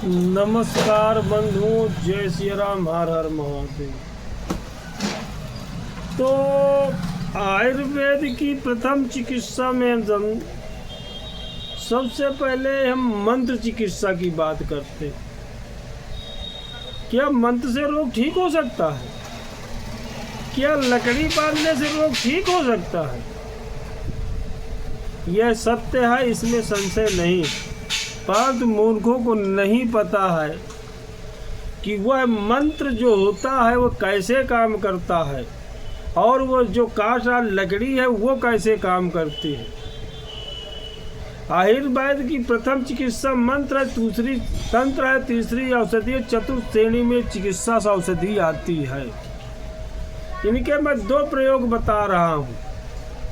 नमस्कार बंधुओं, जय श्री राम, हर हर महादेव। तो आयुर्वेद की प्रथम चिकित्सा में हम सबसे पहले मंत्र चिकित्सा की बात करते हैं। क्या मंत्र से रोग ठीक हो सकता है? क्या लकड़ी बांधने से रोग ठीक हो सकता है? यह सत्य है, इसमें संशय नहीं। परंतु मूर्खों को नहीं पता है कि वह मंत्र जो होता है वो कैसे काम करता है और वो जो काटा लकड़ी है वो कैसे काम करती है। आयुर्वेद की प्रथम चिकित्सा मंत्र है, दूसरी तंत्र है, तीसरी औषधि, चतुर्थ श्रेणी में चिकित्सा औषधि आती है। इनके मैं 2 प्रयोग बता रहा हूँ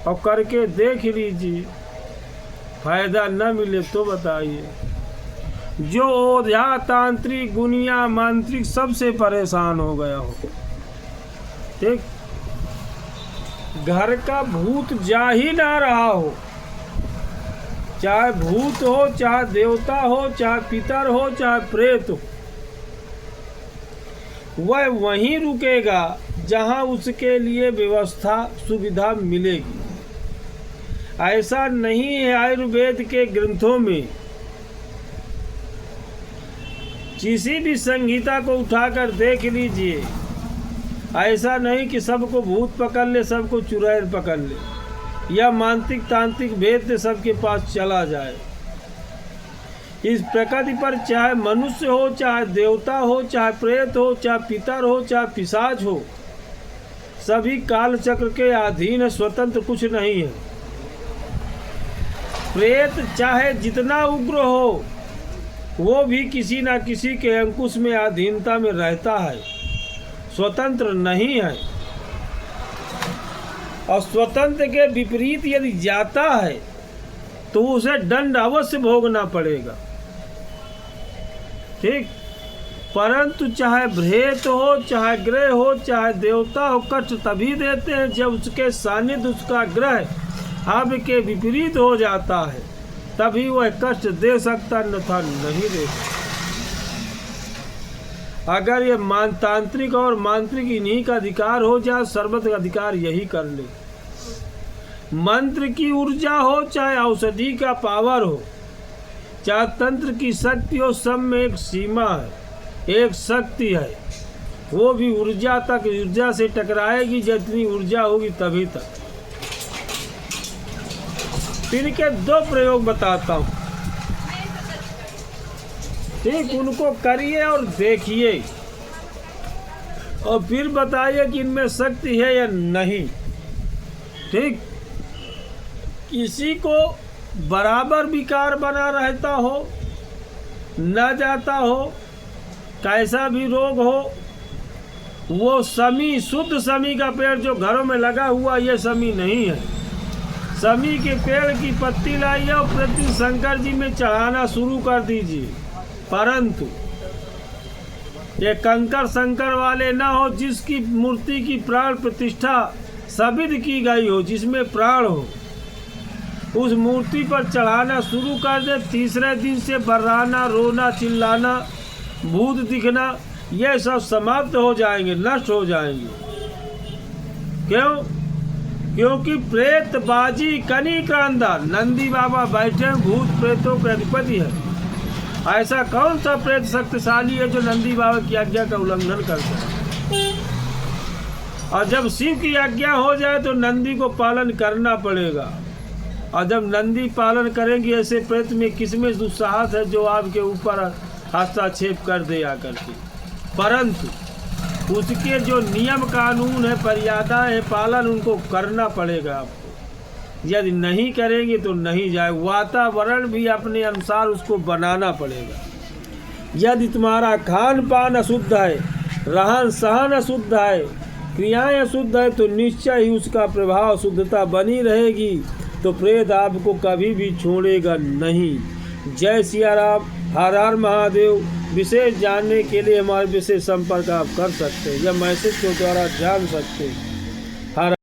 और करके देख लीजिए, फायदा न मिले तो बताइए। जो ओझा तांत्रिक गुनिया मांत्रिक सबसे परेशान हो गया हो, ठीक, घर का भूत जा ही ना रहा हो, चाहे भूत हो, चाहे देवता हो, चाहे पितर हो, चाहे प्रेत हो, वह वहीं रुकेगा जहां उसके लिए व्यवस्था सुविधा मिलेगी। ऐसा नहीं है आयुर्वेद के ग्रंथों में। किसी भी संहिता को उठाकर देख लीजिए, ऐसा नहीं कि सबको भूत पकड़ ले, सबको चुड़ैल पकड़ ले, या मांत्रिक तांत्रिक भेद से सबके पास चला जाए। इस प्रकृति पर चाहे मनुष्य हो, चाहे देवता हो, चाहे प्रेत हो, चाहे पितर हो, चाहे पिशाच हो, सभी काल चक्र के अधीन है, स्वतंत्र कुछ नहीं है। प्रेत चाहे जितना उग्र हो, वो भी किसी न किसी के अंकुश में अधीनता में रहता है, स्वतंत्र नहीं है। और स्वतंत्र के विपरीत यदि जाता है तो उसे दंड अवश्य भोगना पड़ेगा, ठीक। परंतु चाहे भ्रेत हो, चाहे ग्रह हो, चाहे देवता हो, कष्ट तभी देते हैं जब उसके सानिध्य, उसका ग्रह आपके विपरीत हो जाता है, तभी वह कष्ट दे सकता, अन्यथा नहीं दे सकता। अगर ये तांत्रिक और मांत्रिक इन्हीं का अधिकार हो जाए, सर्वत्र का अधिकार यही कर ले। मंत्र की ऊर्जा हो, चाहे औषधि का पावर हो, चाहे तंत्र की शक्ति हो, सब में एक सीमा है, एक शक्ति है। वो भी ऊर्जा तक, ऊर्जा से टकराएगी, जितनी ऊर्जा होगी तभी तक। इनके 2 प्रयोग बताता हूँ, ठीक, उनको करिए और देखिए और फिर बताइए कि इनमें शक्ति है या नहीं, ठीक। किसी को बराबर विकार बना रहता हो, न जाता हो, कैसा भी रोग हो, वो समी, शुद्ध समी का पेड़ जो घरों में लगा हुआ, ये समी नहीं है। समी के पेड़ की पत्ती लाइए और प्रतिदिन शंकर जी में चढ़ाना शुरू कर दीजिए। परंतु ये कंकर शंकर वाले ना हो, जिसकी मूर्ति की प्राण प्रतिष्ठा साबित की गई हो, जिसमें प्राण हो, उस मूर्ति पर चढ़ाना शुरू कर दे। तीसरे दिन से बर्राना, रोना, चिल्लाना, भूत दिखना, ये सब समाप्त हो जाएंगे, नष्ट हो जाएंगे। क्यों? क्योंकि प्रेत बाजी कनी क्रांदा, नंदी बाबा बैठे भूत प्रेतों के अधिपति है। ऐसा कौन सा प्रेत शक्तिशाली है जो नंदी बाबा की आज्ञा का उल्लंघन करता है? और जब शिव की आज्ञा हो जाए तो नंदी को पालन करना पड़ेगा। और जब नंदी पालन करेंगे, ऐसे प्रेत में किसमें दुस्साहस है जो आपके ऊपर हस्तक्षेप कर दे आकर के। परंतु उसके जो नियम कानून है, मर्यादा है, पालन उनको करना पड़ेगा आपको। यदि नहीं करेंगे तो नहीं जाए। वातावरण भी अपने अनुसार उसको बनाना पड़ेगा। यदि तुम्हारा खान पान अशुद्ध है, रहन सहन अशुद्ध है, क्रियाएं अशुद्ध है, तो निश्चय ही उसका प्रभाव शुद्धता बनी रहेगी, तो प्रेत आपको कभी भी छोड़ेगा नहीं। जय सिया राम, हर हर महादेव। विशेष जानने के लिए हमारे विशेष संपर्क आप कर सकते हैं या मैसेज के द्वारा जान सकते हैं। हर